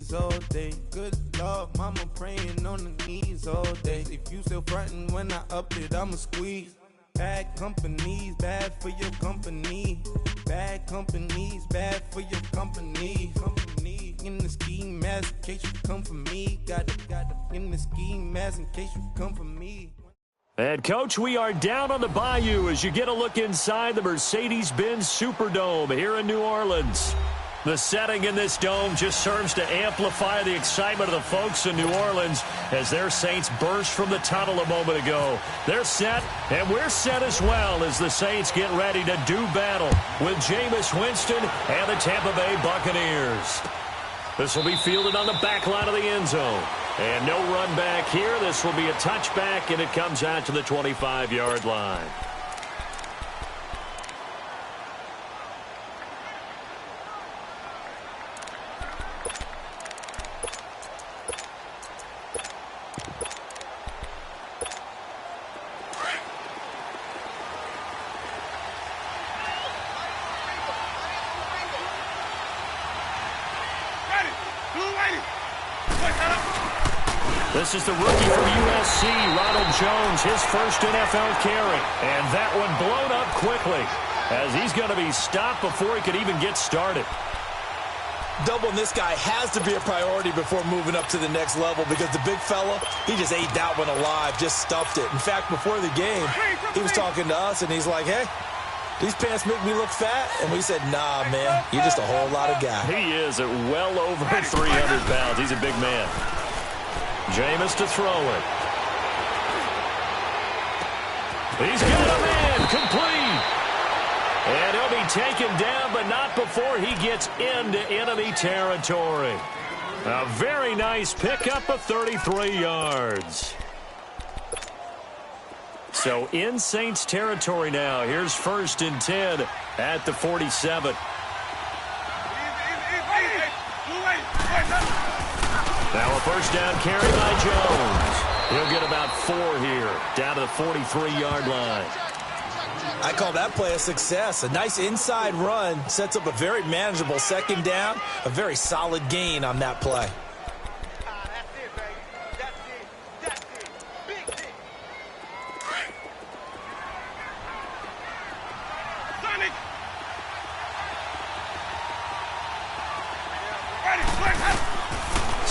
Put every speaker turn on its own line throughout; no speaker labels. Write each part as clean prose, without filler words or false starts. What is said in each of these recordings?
knees all day. Good Lord, mama praying on the knees all day. If you still frontin' when I up it, I'ma squeeze. Bad companies, bad for your company. Bad companies, bad for your company. Company in the ski mask in case you come for me. Got it in the ski mask in case you come for me.
And, Coach, we are down on the bayou as you get a look inside the Mercedes-Benz Superdome here in New Orleans. The setting in this dome just serves to amplify the excitement of the folks in New Orleans as their Saints burst from the tunnel a moment ago. They're set, and we're set as well as the Saints get ready to do battle with Jameis Winston and the Tampa Bay Buccaneers. This will be fielded on the back line of the end zone. And no run back here. This will be a touchback, and it comes out to the 25-yard line. This is the rookie from USC, Ronald Jones, his first NFL carry. And that one blown up quickly as he's going to be stopped before he could even get started.
Doubling this guy has to be a priority before moving up to the next level because the big fella, he just ate that one alive, just stuffed it. In fact, before the game, he was talking to us, and he's like, hey, these pants make me look fat. And we said, nah, man, you're just a whole lot of guy.
He is at well over 300 pounds. He's a big man. Jameis to throw it. He's got a man complete. And he'll be taken down, but not before he gets into enemy territory. A very nice pickup of 33 yards. So in Saints territory now. Here's 1st and 10 at the 47. Now a first down carry by Jones. He'll get about 4 here, down to the 43-yard line.
I call that play a success. A nice inside run sets up a very manageable 2nd down, a very solid gain on that play.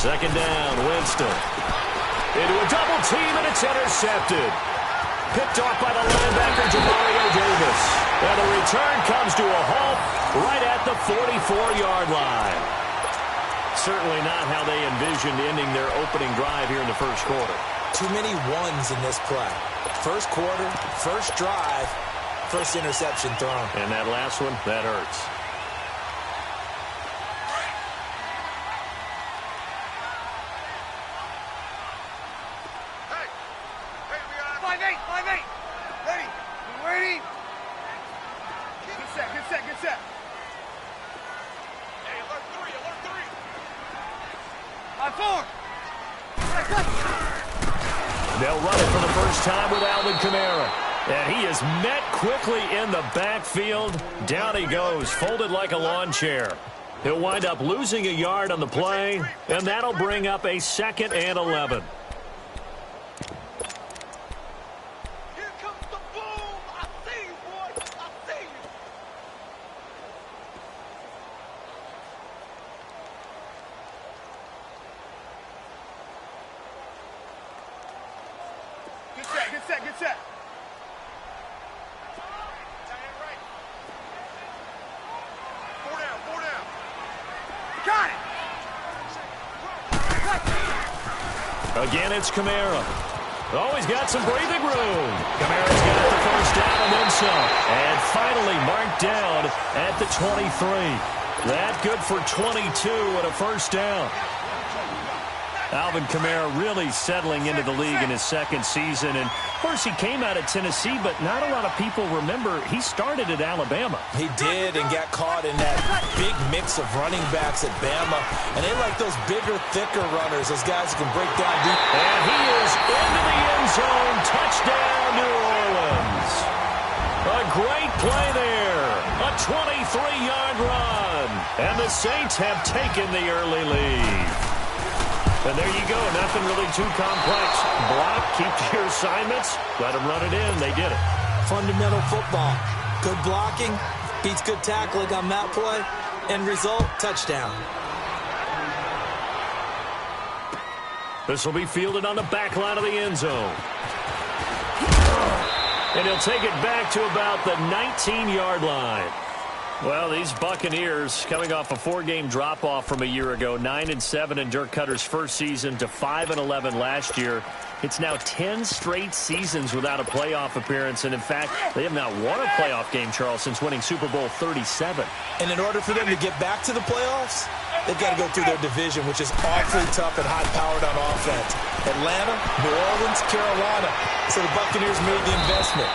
Second down, Winston. Into a double team, and it's intercepted. Picked off by the linebacker, Jamario Davis. And the return comes to a halt right at the 44-yard line. Certainly not how they envisioned ending their opening drive here in the first quarter.
Too many ones in this play. First quarter, first drive, first interception thrown.
And that last one, that hurts. They'll run it for the first time with Alvin Kamara. And he is met quickly in the backfield. Down he goes, folded like a lawn chair. He'll wind up losing a yard on the play, and that'll bring up a 2nd and 11.
Get set. Four down. Got
it. Again, it's Kamara. Oh, he's got some breathing room. Kamara's got the first down and then some. And finally marked down at the 23. That good for 22 and a first down. Alvin Kamara really settling into the league in his 2nd season. And, of course, he came out of Tennessee, but not a lot of people remember he started at Alabama.
He did and got caught in that big mix of running backs at Bama. And they like those bigger, thicker runners, those guys who can break down deep.
And he is into the end zone. Touchdown, New Orleans. A great play there. A 23-yard run. And the Saints have taken the early lead. And there you go. Nothing really too complex. Block, keep to your assignments, let them run it in. They did it.
Fundamental football. Good blocking beats good tackling on that play. End result, touchdown.
This will be fielded on the back line of the end zone. And he'll take it back to about the 19-yard line. Well, these Buccaneers coming off a 4-game drop-off from a year ago, 9-7 in Dirk Cutter's first season to 5-11 last year. It's now 10 straight seasons without a playoff appearance. And, in fact, they have not won a playoff game, Charles, since winning Super Bowl 37.
And in order for them to get back to the playoffs, they've got to go through their division, which is awfully tough and high-powered on offense. Atlanta, New Orleans, Carolina. So the Buccaneers made the investment.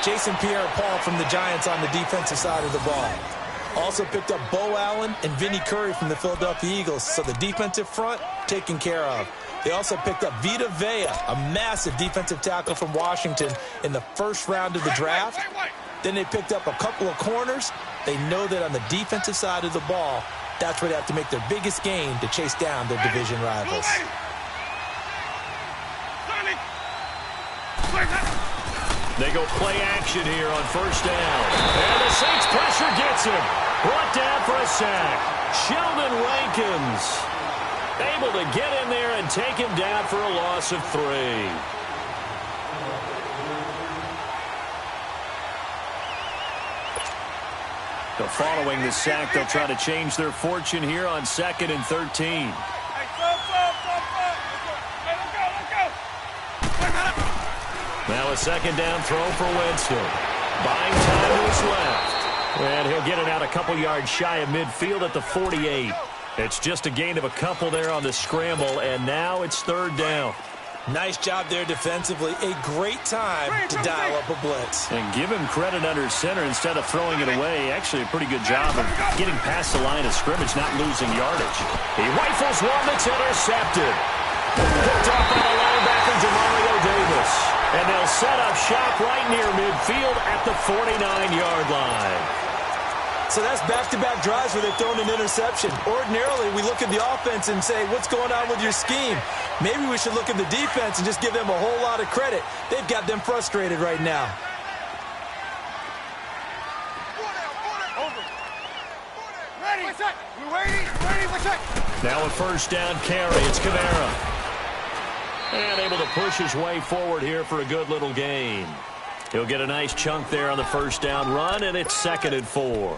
Jason Pierre-Paul from the Giants on the defensive side of the ball. Also picked up Bo Allen and Vinnie Curry from the Philadelphia Eagles. So the defensive front taken care of. They also picked up Vita Vea, a massive defensive tackle from Washington in the first round of the draft. Then they picked up a couple of corners. They know that on the defensive side of the ball, that's where they have to make their biggest gain to chase down their division rivals.
They go play action here on first down. And the Saints pressure gets him. Brought down for a sack. Sheldon Rankins able to get in there and take him down for a loss of 3. So following the sack, they'll try to change their fortune here on 2nd and 13. Now a second down throw for Winston. Buying time to his left. And he'll get it out a couple yards shy of midfield at the 48. It's just a gain of a couple there on the scramble, and now it's 3rd down.
Nice job there defensively. A great time to dial up a blitz.
And give him credit under center instead of throwing it away. Actually, a pretty good job of getting past the line of scrimmage, not losing yardage. He rifles one that's intercepted. Picked off by the linebacker, Demario Davis. And they'll set up shop right near midfield at the 49-yard line.
So that's back-to-back drives where they've thrown an interception. Ordinarily, we look at the offense and say, what's going on with your scheme? Maybe we should look at the defense and just give them a whole lot of credit. They've got them frustrated right now.
Now a first down carry. It's Kamara. And able to push his way forward here for a good little gain. He'll get a nice chunk there on the first down run, and it's 2nd and 4.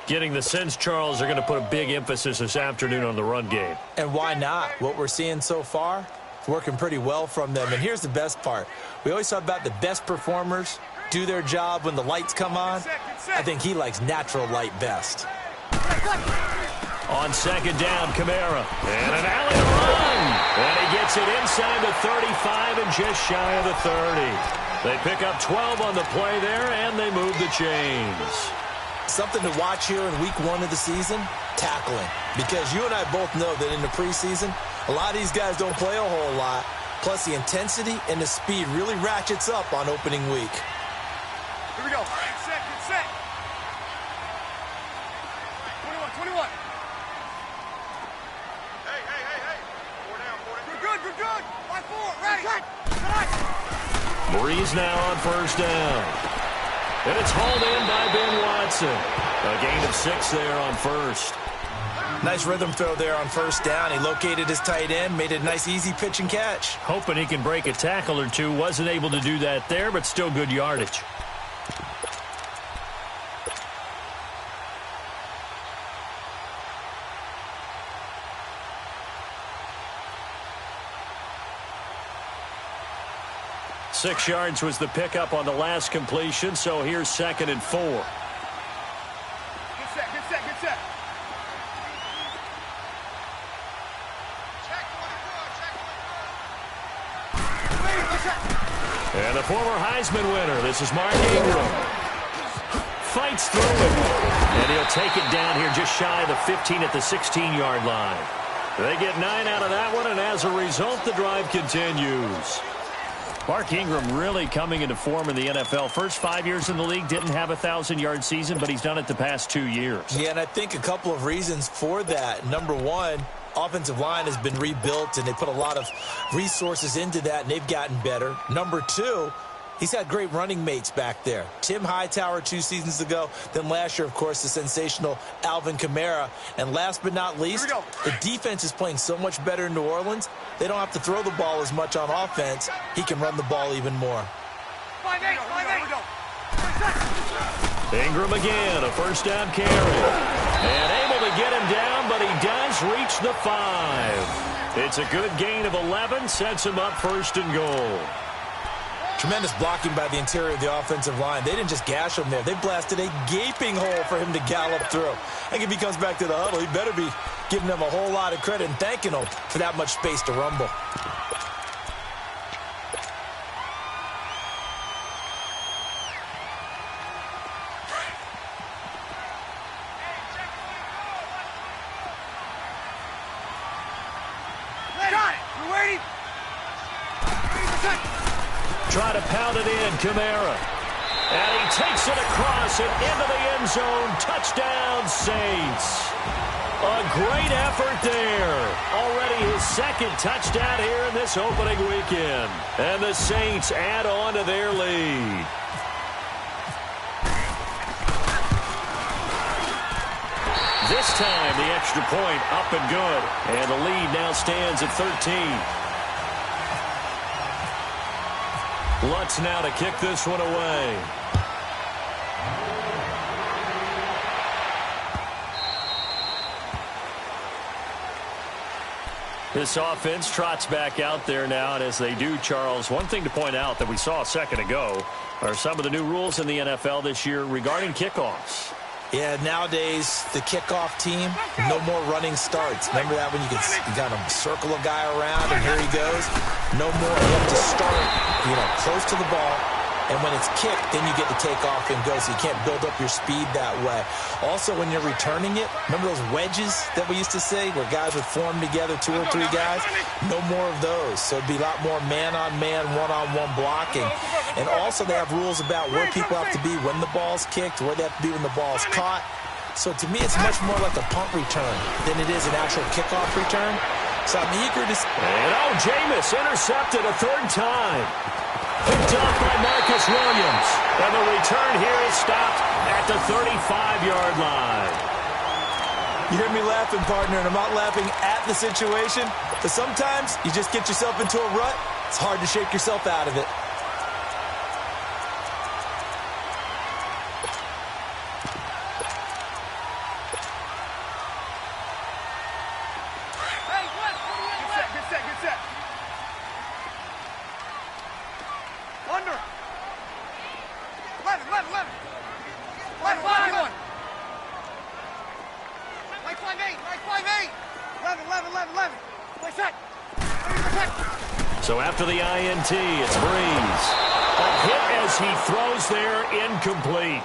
Getting the sense, Charles, they're going to put a big emphasis this afternoon on the run game.
And why not? What we're seeing so far, it's working pretty well from them. And here's the best part. We always talk about the best performers do their job when the lights come on. I think he likes natural light best.
On 2nd down, Kamara. And an alley to run. And he gets it inside the 35 and just shy of the 30. They pick up 12 on the play there, and they move the chains.
Something to watch here in week 1 of the season, tackling. Because you and I both know that in the preseason, a lot of these guys don't play a whole lot. Plus, the intensity and the speed really ratchets up on opening week.
Here we go. Get set, get set. 21. Hey. 4 down. We're good. Line 4, ready.
Breeze now on first down. And it's hauled in by Ben Watson. A gain of 6 there on first.
Nice rhythm throw there on first down. He located his tight end, made a nice easy pitch and catch.
Hoping he can break a tackle or two. Wasn't able to do that there, but still good yardage. Six yards was the pickup on the last completion, so here's 2nd and 4.
Get set.
And the former Heisman winner, this is Mark Ingram. Fights through it. And he'll take it down here just shy of the 15 at the 16-yard line. They get 9 out of that one, and as a result, the drive continues. Mark Ingram really coming into form in the NFL. First 5 years in the league, didn't have a 1,000-yard season, but he's done it the past 2 years.
Yeah, and I think a couple of reasons for that. Number one, offensive line has been rebuilt, and they put a lot of resources into that, and they've gotten better. Number two, he's had great running mates back there. Tim Hightower 2 seasons ago. Then last year, of course, the sensational Alvin Kamara. And last but not least, the defense is playing so much better in New Orleans. They don't have to throw the ball as much on offense. He can run the ball even more.
5-8, 5-8.
Ingram again, a first down carry. And able to get him down, but he does reach the 5. It's a good gain of 11, sets him up first and goal.
Tremendous blocking by the interior of the offensive line. They didn't just gash him there. They blasted a gaping hole for him to gallop through. I think if he comes back to the huddle, he better be giving them a whole lot of credit and thanking them for that much space to rumble.
Try to pound it in, Kamara. And he takes it across and into the end zone. Touchdown, Saints. A great effort there. Already his second touchdown here in this opening weekend. And the Saints add on to their lead. This time, the extra point up and good. And the lead now stands at 13. Lutz now to kick this one away. This offense trots back out there now, and as they do, Charles, one thing to point out that we saw a second ago are some of the new rules in the NFL this year regarding kickoffs.
Yeah, nowadays, the kickoff team, no more running starts. Remember that when you got to circle a guy around and here he goes? No more. You have to start, close to the ball. And when it's kicked, then you get to take off and go, so you can't build up your speed that way. Also, when you're returning it, remember those wedges that we used to say where guys would form together, 2 or 3 guys? No more of those. So it'd be a lot more man-on-man, one-on-one blocking. And also they have rules about where people have to be when the ball's kicked, where they have to be when the ball's caught. So to me, it's much more like a punt return than it is an actual kickoff return. So I'm eager to see.
And Jameis intercepted a 3rd time. Picked off by Marcus Williams. And the return here is stopped at the 35-yard line.
You hear me laughing, partner, and I'm not laughing at the situation, but sometimes you just get yourself into a rut. It's hard to shake yourself out of it.
So after the INT, it's Breeze. A hit as he throws there, incomplete.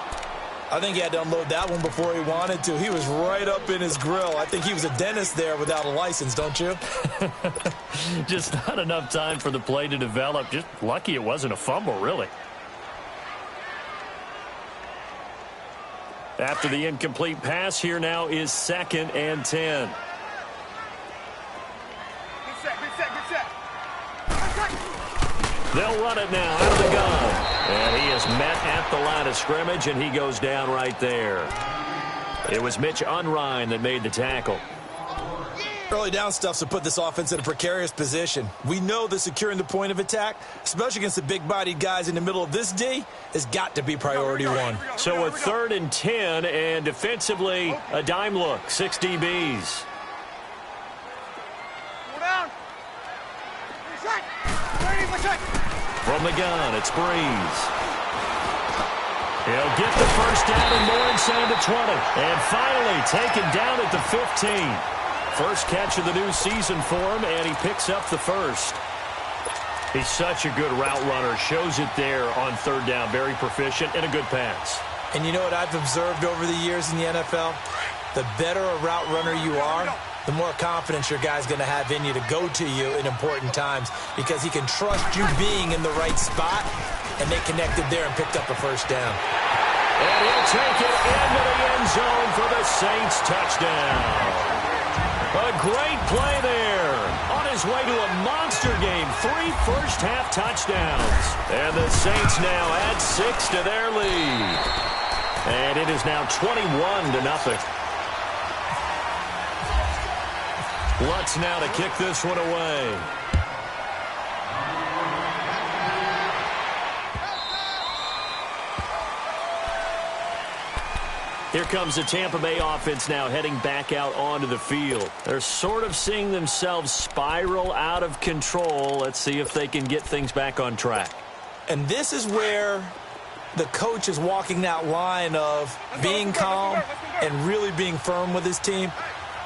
I think he had to unload that one before he wanted to. He was right up in his grill. I think he was a dentist there without a license, don't you?
Just not enough time for the play to develop. Just lucky it wasn't a fumble, really. After the incomplete pass, here now is 2nd and 10. They'll run it now out of the gun. And he is met at the line of scrimmage, and he goes down right there. It was Mitch Unrein that made the tackle.
Early down stuff to put this offense in a precarious position. We know that securing the point of attack, especially against the big-bodied guys in the middle of this D, has got to be priority 1.
So a 3rd and 10, and defensively, a dime look, 6 DBs. From the gun, it's Breeze. He'll get the first down and more inside the 20. And finally taken down at the 15. First catch of the new season for him, and he picks up the first. He's such a good route runner. Shows it there on 3rd down. Very proficient and a good pass.
And you know what I've observed over the years in the NFL? The better a route runner you are, the more confidence your guy's going to have in you to go to you in important times because he can trust you being in the right spot, and they connected there and picked up a first down.
And he'll take it into the end zone for the Saints touchdown. A great play there. On his way to a monster game. 3 first-half touchdowns. And the Saints now add 6 to their lead. And it is now 21-0. Lutz now to kick this one away. Here comes the Tampa Bay offense now heading back out onto the field. They're sort of seeing themselves spiral out of control. Let's see if they can get things back on track.
And this is where the coach is walking that line of being calm and really being firm with his team.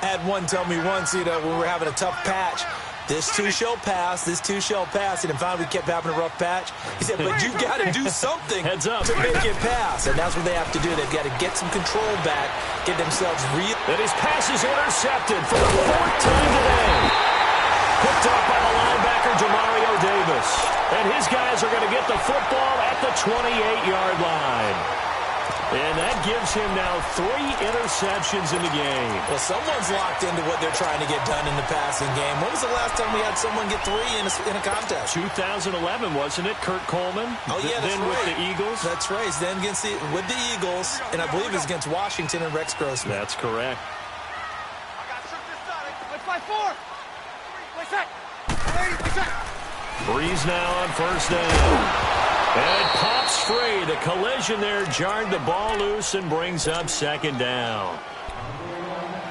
I had one tell me once, when we were having a tough patch, this too shall pass, this too shall pass. And finally we kept having a rough patch. He said, but you got to do something
Heads up.
to make it pass. And that's what they have to do. They've got to get some control back, get themselves real.
And his pass is intercepted for the 4th time today. Picked up by the linebacker, Demario Davis. And his guys are going to get the football at the 28-yard line. And that gives him now 3 interceptions in the game.
Well, someone's locked into what they're trying to get done in the passing game. When was the last time we had someone get 3 in a contest?
2011, wasn't it? Kurt Coleman?
Oh, yeah, that's
then
right.
with the Eagles?
That's right. Then with the Eagles, and I believe it's against Washington and Rex Grossman.
That's correct.
I got shook this side. Let's play 4. Play set. Play set.
Breeze now on first down. And it pops free. The collision there jarred the ball loose and brings up 2nd down.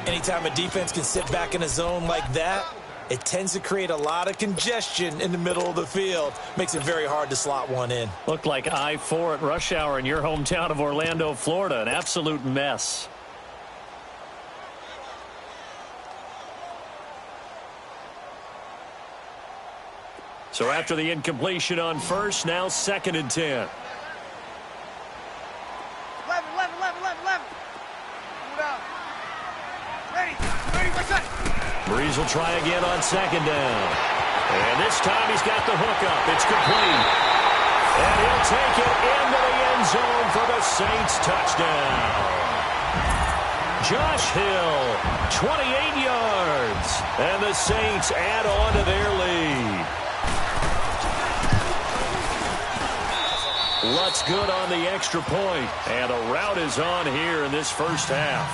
Anytime a defense can sit back in a zone like that, it tends to create a lot of congestion in the middle of the field. Makes it very hard to slot one in.
Looked like I-4 at rush hour in your hometown of Orlando, Florida. An absolute mess. So after the incompletion on first, now 2nd and 10.
11. Move out. Ready. Play set.
Breeze will try again on 2nd down. And this time he's got the hook up. It's complete. And he'll take it into the end zone for the Saints touchdown. Josh Hill, 28 yards. And the Saints add on to their lead. Lutz good on the extra point. And a rout is on here in this first half.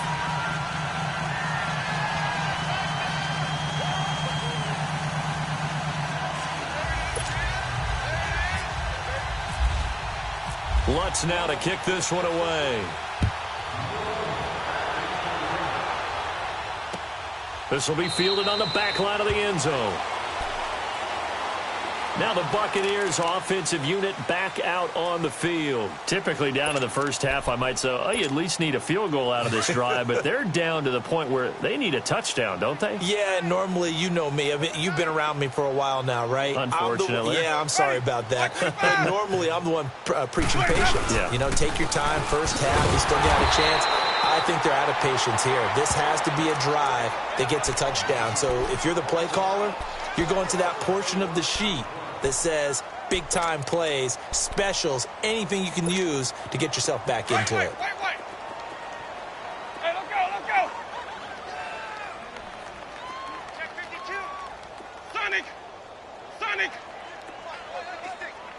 Lutz now to kick this one away. This will be fielded on the back line of the end zone. Now the Buccaneers offensive unit back out on the field. Typically down in the first half, I might say, oh, you at least need a field goal out of this drive, but they're down to the point where they need a touchdown, don't they?
Yeah, normally, you know me. I mean, you've been around me for a while now, right?
Unfortunately.
I'm sorry about that. But normally, I'm the one preaching patience.
Yeah.
Take your time, first half, you still got a chance. I think they're out of patience here. This has to be a drive that gets a touchdown. So if you're the play caller, you're going to that portion of the sheet that says big-time plays, specials, anything you can use to get yourself back into it.
Wait. Hey, let's go. Check 52. Sonic.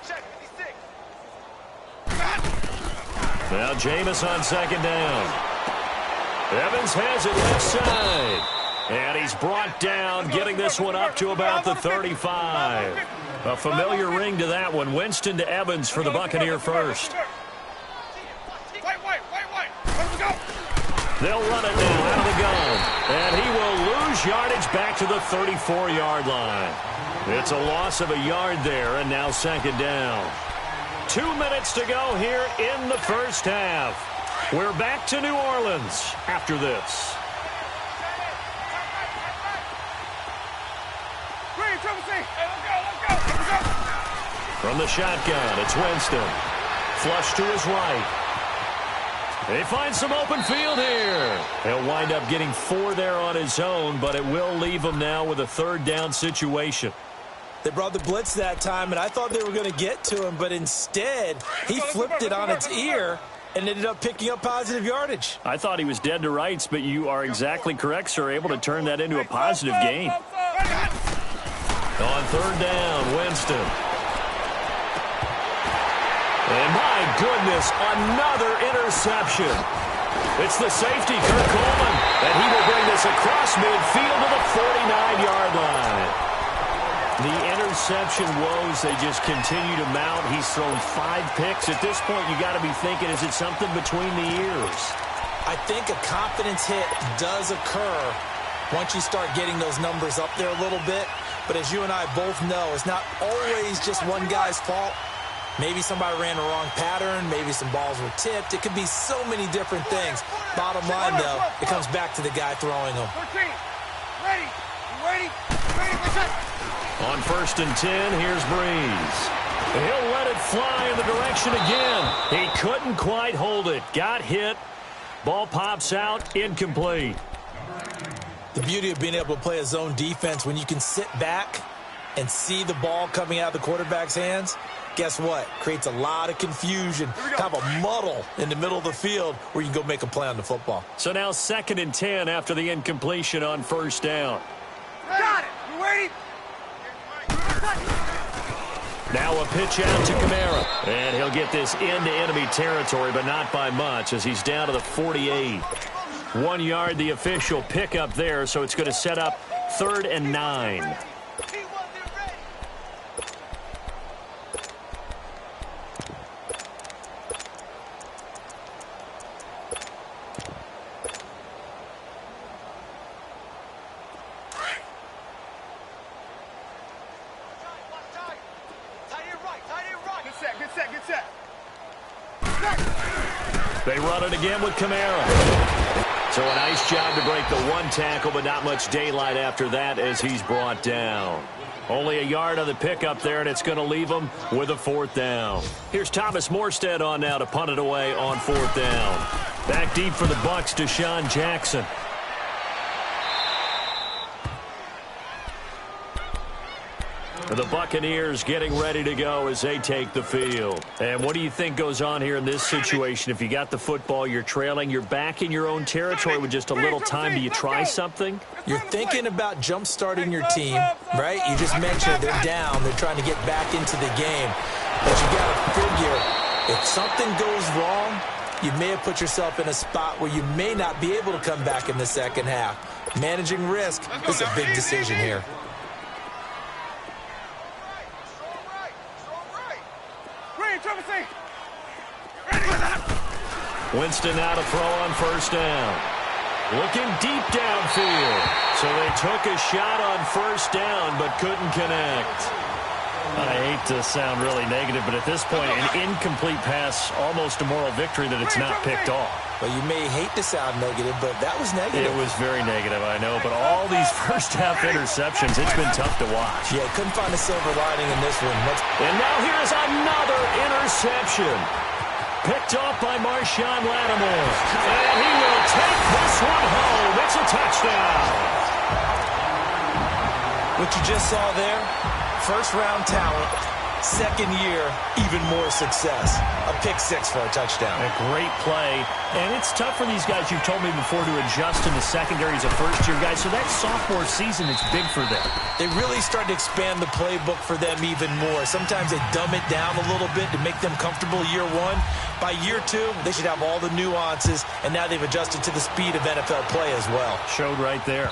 Check 56.
Now Jameis on 2nd down. Evans has it left side. And he's brought down, getting this one up to about the 35. A familiar ring to that one. Winston to Evans for the Buccaneer first.
Wait. Let him go.
They'll run it now out of the gun. And he will lose yardage back to the 34-yard line. It's a loss of a yard there, and now 2nd down. 2 minutes to go here in the first half. We're back to New Orleans after this. From the shotgun, it's Winston. Flush to his right. They find some open field here. He'll wind up getting 4 there on his own, but it will leave him now with a 3rd down situation.
They brought the blitz that time, and I thought they were going to get to him, but instead, he flipped it on its ear and ended up picking up positive yardage.
I thought he was dead to rights, but you are exactly correct, sir. Able to turn that into a positive gain. On third down, Winston. And my goodness, another interception. It's the safety, Kirk Coleman, and he will bring this across midfield to the 49-yard line. The interception woes, they just continue to mount. He's thrown 5 picks. At this point, you got to be thinking, is it something between the ears?
I think a confidence hit does occur once you start getting those numbers up there a little bit. But as you and I both know, it's not always just one guy's fault. Maybe somebody ran the wrong pattern. Maybe some balls were tipped. It could be so many different things. Bottom line, though, it comes back to the guy throwing them.
13. Ready. You ready? Ready. Let's go.
On 1st and 10, here's Breeze. He'll let it fly in the direction again. He couldn't quite hold it. Got hit. Ball pops out. Incomplete.
The beauty of being able to play a zone defense, when you can sit back and see the ball coming out of the quarterback's hands, guess what? Creates a lot of confusion, kind of a muddle in the middle of the field where you can go make a play on the football.
So now 2nd and 10 after the incompletion on 1st down.
Got it. You ready?
Now a pitch out to Kamara. And he'll get this into enemy territory, but not by much as he's down to the 48. 1 yard, the official pickup there, so it's going to set up 3rd and 9. They run it again with Kamara. So a nice job to break the 1 tackle, but not much daylight after that as he's brought down. Only a yard on the pickup there, and it's going to leave him with a 4th down. Here's Thomas Morstead on now to punt it away on 4th down. Back deep for the Bucs, Deshaun Jackson. The Buccaneers getting ready to go as they take the field. And what do you think goes on here in this situation? If you got the football, you're trailing, you're back in your own territory with just a little time. Do you try something?
You're thinking about jump-starting your team, right? You just mentioned they're down. They're trying to get back into the game. But you got to figure, if something goes wrong, you may have put yourself in a spot where you may not be able to come back in the second half. Managing risk is a big decision here.
Winston now to throw on 1st down. Looking deep downfield. So they took a shot on 1st down but couldn't connect. I hate to sound really negative, but at this point, an incomplete pass, almost a moral victory that it's not picked off.
Well, you may hate to sound negative, but that was negative.
It was very negative, I know, but all these first-half interceptions, it's been tough to watch.
Yeah, couldn't find a silver lining in this one.
And now here's another interception. Picked off by Marshawn Lattimore. And he will take this one home. It's a touchdown.
What you just saw there, first-round talent, second year, even more success. A pick 6 for a touchdown.
A great play. And it's tough for these guys, you've told me before, to adjust in the secondary as a first-year guy. So that sophomore season is big for them.
They really started to expand the playbook for them even more. Sometimes they dumb it down a little bit to make them comfortable year 1. By year 2, they should have all the nuances, and now they've adjusted to the speed of NFL play as well.
Showed right there.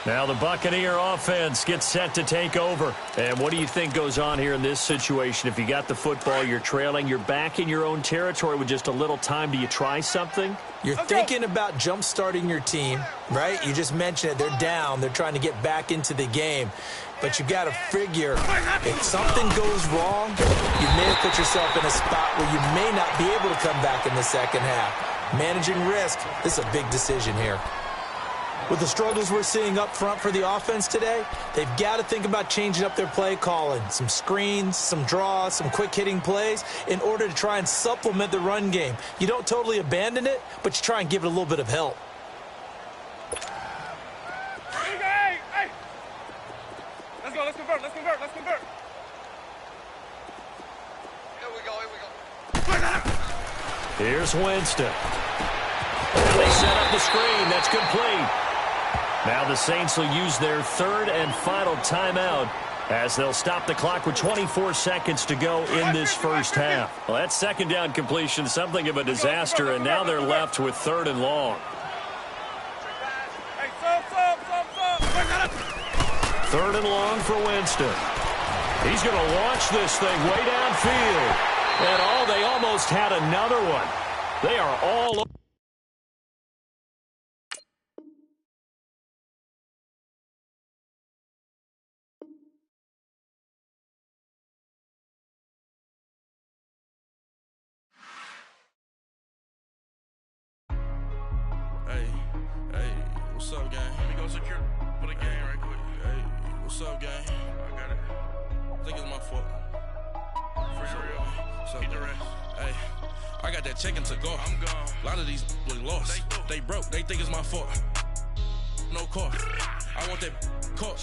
Now the Buccaneer offense gets set to take over. And what do you think goes on here in this situation? If you got the football, you're trailing, you're back in your own territory with just a little time. Do you try something?
You're thinking about jump-starting your team, right? You just mentioned it. They're down. They're trying to get back into the game. But you got to figure, if something goes wrong, you may have put yourself in a spot where you may not be able to come back in the second half. Managing risk is a big decision here. With the struggles we're seeing up front for the offense today, they've got to think about changing up their play calling. Some screens, some draws, some quick-hitting plays in order to try and supplement the run game. You don't totally abandon it, but you try and give it a little bit of help.
Hey! Let's go. Let's convert.
Here's Winston. And they set up the screen. That's complete. Now the Saints will use their third and final timeout as they'll stop the clock with 24 seconds to go in this first half. Well, that second down completion, something of a disaster, and now they're left with third and long. Third and long for Winston. He's going to launch this thing way downfield. And they almost had another one. They are all over.
Hey, what's up, gang? Let me go secure for the game right quick. Hey, what's up, gang? I got it. I think it's my fault. For real. What's up, keep the rest. Hey, I got that chicken to go. I'm gone. A lot of these was lost. They broke. They think it's my fault. No car. I want that car.